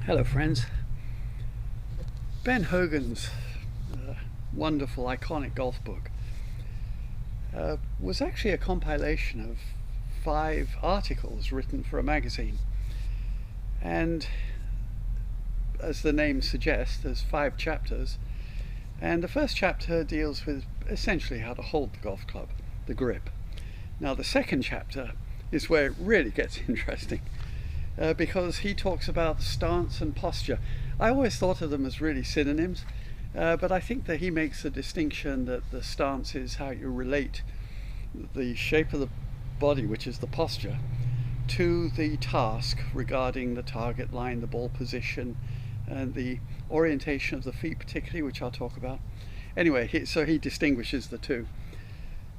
Hello friends. Ben Hogan's wonderful, iconic golf book was actually a compilation of 5 articles written for a magazine. And as the name suggests, there's 5 chapters. And the first chapter deals with essentially how to hold the golf club, the grip. Now the second chapter is where it really gets interesting. Because he talks about stance and posture. I always thought of them as really synonyms, but I think that he makes a distinction that the stance is how you relate the shape of the body, which is the posture, to the task regarding the target line, the ball position, and the orientation of the feet particularly, which I'll talk about. Anyway, so he distinguishes the two.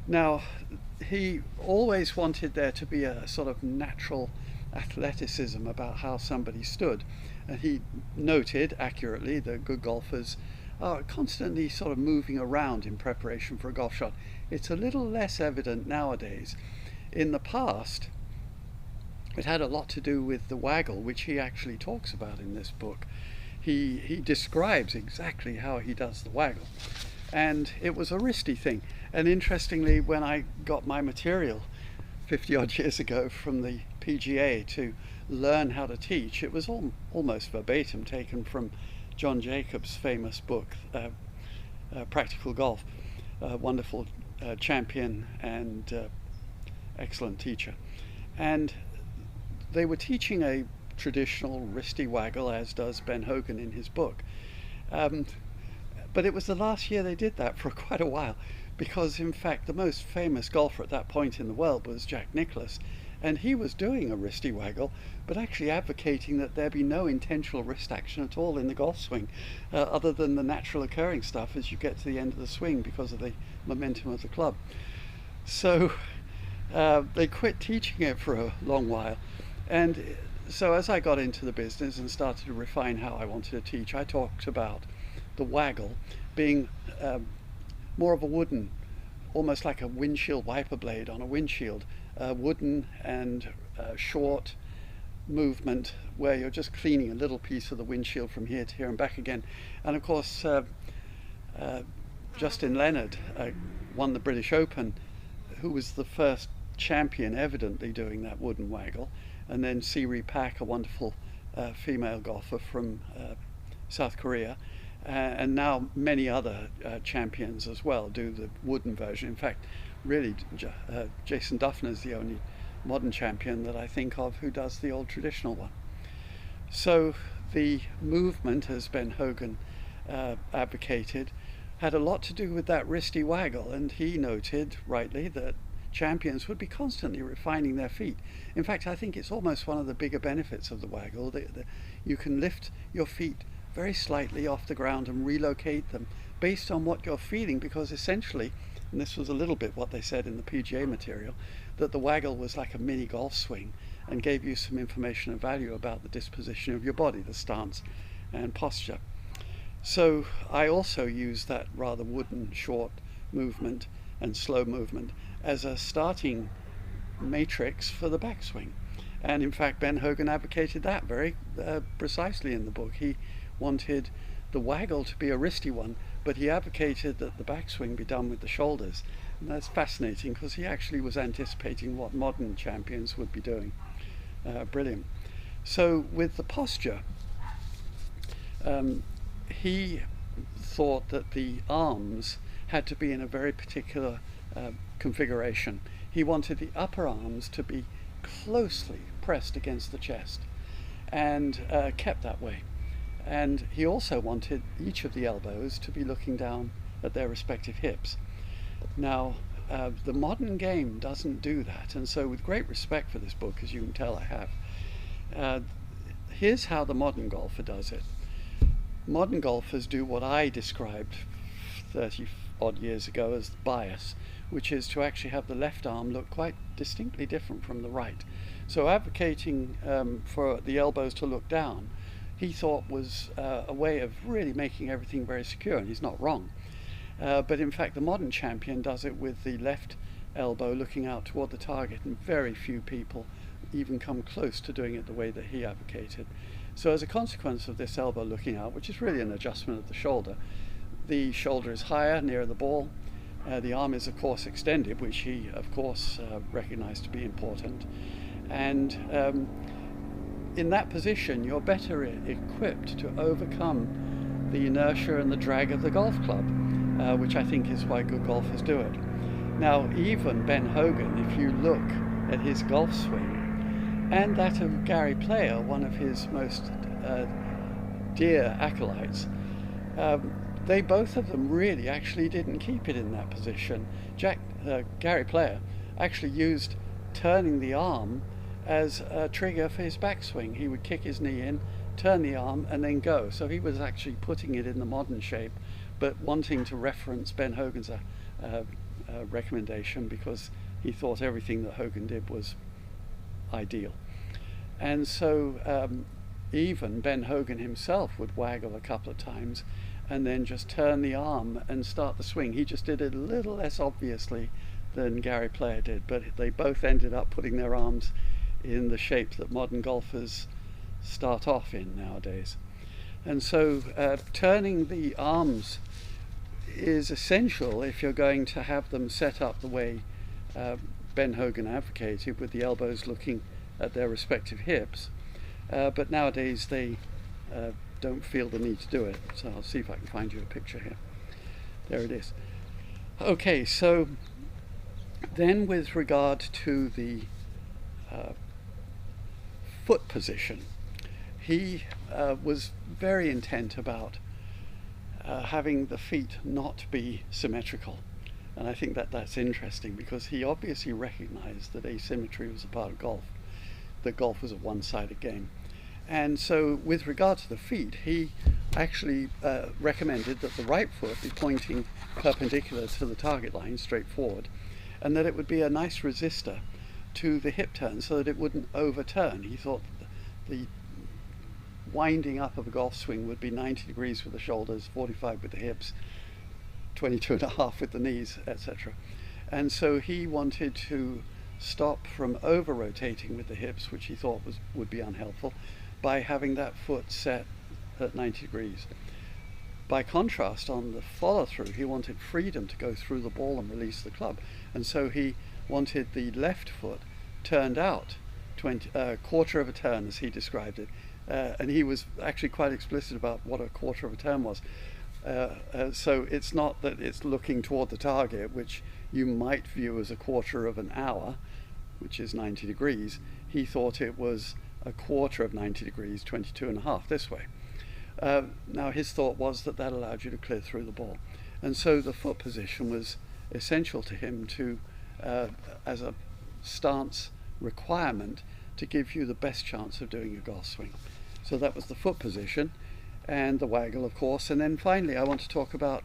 Now, he always wanted there to be a sort of natural athleticism about how somebody stood, and he noted accurately that good golfers are constantly sort of moving around in preparation for a golf shot. It's a little less evident nowadays. In the past, it had a lot to do with the waggle, which he actually talks about in this book. He describes exactly how he does the waggle, and it was a wristy thing. And interestingly, when I got my material 50 odd years ago from the PGA to learn how to teach, it was almost verbatim taken from John Jacobs' famous book, Practical Golf. A wonderful champion and excellent teacher. And they were teaching a traditional wristy waggle, as does Ben Hogan in his book. But it was the last year they did that for quite a while, because in fact the most famous golfer at that point in the world was Jack Nicklaus, and he was doing a wristy waggle, but actually advocating that there be no intentional wrist action at all in the golf swing, other than the natural occurring stuff as you get to the end of the swing because of the momentum of the club. So they quit teaching it for a long while, and so as I got into the business and started to refine how I wanted to teach, I talked about the waggle being more of a wooden, almost like a windshield wiper blade on a windshield, wooden and short movement where you're just cleaning a little piece of the windshield from here to here and back again. And of course, Justin Leonard won the British Open, who was the first champion evidently doing that wooden waggle. And then Siri Pak, a wonderful female golfer from South Korea, and now many other champions as well do the wooden version. In fact, really, Jason Duffner is the only modern champion that I think of who does the old traditional one. So the movement, as Ben Hogan advocated, had a lot to do with that wristy waggle, and he noted rightly that champions would be constantly refining their feet. In fact, I think it's almost one of the bigger benefits of the waggle. You can lift your feet very slightly off the ground and relocate them based on what you're feeling, because essentially, and this was a little bit what they said in the PGA material, that the waggle was like a mini golf swing and gave you some information of value about the disposition of your body, the stance and posture. So I also use that rather wooden short movement and slow movement as a starting matrix for the backswing. And in fact, Ben Hogan advocated that very precisely in the book. He wanted the waggle to be a wristy one, but he advocated that the backswing be done with the shoulders. And that's fascinating because he actually was anticipating what modern champions would be doing. Brilliant. So with the posture, he thought that the arms had to be in a very particular configuration. He wanted the upper arms to be closely pressed against the chest and kept that way. And he also wanted each of the elbows to be looking down at their respective hips. Now, the modern game doesn't do that, and so with great respect for this book, as you can tell I have, here's how the modern golfer does it. Modern golfers do what I described 30 odd years ago as the bias, which is to actually have the left arm look quite distinctly different from the right. So advocating for the elbows to look down, he thought was a way of really making everything very secure, and he's not wrong. But in fact, the modern champion does it with the left elbow looking out toward the target, and very few people even come close to doing it the way that he advocated. So as a consequence of this elbow looking out, which is really an adjustment of the shoulder is higher, nearer the ball. The arm is of course extended, which he of course recognized to be important. And in that position, you're better equipped to overcome the inertia and the drag of the golf club, which I think is why good golfers do it. Now, even Ben Hogan, if you look at his golf swing, and that of Gary Player, one of his most dear acolytes, they both of them really actually didn't keep it in that position. Gary Player actually used turning the arm as a trigger for his backswing. He would kick his knee in, turn the arm, and then go. So he was actually putting it in the modern shape, but wanting to reference Ben Hogan's recommendation, because he thought everything that Hogan did was ideal. And so even Ben Hogan himself would waggle a couple of times and then just turn the arm and start the swing. He just did it a little less obviously than Gary Player did, but they both ended up putting their arms in the shape that modern golfers start off in nowadays. And so turning the arms is essential if you're going to have them set up the way Ben Hogan advocated, with the elbows looking at their respective hips. But nowadays they don't feel the need to do it. So I'll see if I can find you a picture here. There it is. Okay, so then with regard to the foot position, he was very intent about having the feet not be symmetrical. And I think that that's interesting, because he obviously recognized that asymmetry was a part of golf, that golf was a one-sided game. And so with regard to the feet, he actually recommended that the right foot be pointing perpendicular to the target line, straight forward, and that it would be a nice resistor to the hip turn so that it wouldn't overturn. He thought the winding up of a golf swing would be 90 degrees with the shoulders, 45 with the hips, 22.5 with the knees, etc. And so he wanted to stop from over-rotating with the hips, which he thought would be unhelpful, by having that foot set at 90 degrees. By contrast, on the follow-through, he wanted freedom to go through the ball and release the club. And so he wanted the left foot turned out, quarter of a turn, as he described it. And he was actually quite explicit about what a quarter of a turn was. So it's not that it's looking toward the target, which you might view as a quarter of an hour, which is 90 degrees. He thought it was a quarter of 90 degrees, 22.5 this way. Now his thought was that that allowed you to clear through the ball. And so the foot position was essential to him to, as a stance requirement, to give you the best chance of doing a golf swing. So that was the foot position, and the waggle, of course. And then finally, I want to talk about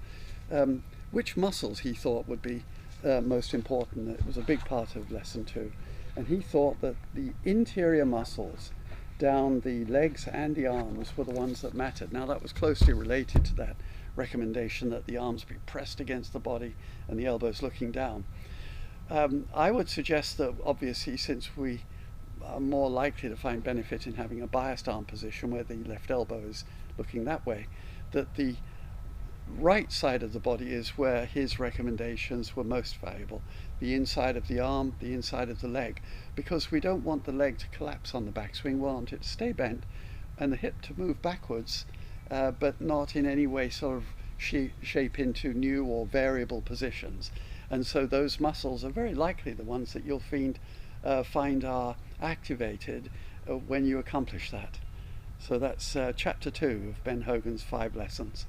which muscles he thought would be most important. It was a big part of lesson 2. And he thought that the interior muscles down the legs and the arms were the ones that mattered. Now that was closely related to that recommendation that the arms be pressed against the body and the elbows looking down. I would suggest that obviously, since we are more likely to find benefit in having a biased arm position where the left elbow is looking that way, that the right side of the body is where his recommendations were most valuable. The inside of the arm, the inside of the leg, because we don't want the leg to collapse on the backswing. We want it to stay bent and the hip to move backwards, but not in any way sort of shape into new or variable positions. And so those muscles are very likely the ones that you'll find are activated when you accomplish that. So that's chapter 2 of Ben Hogan's 5 lessons.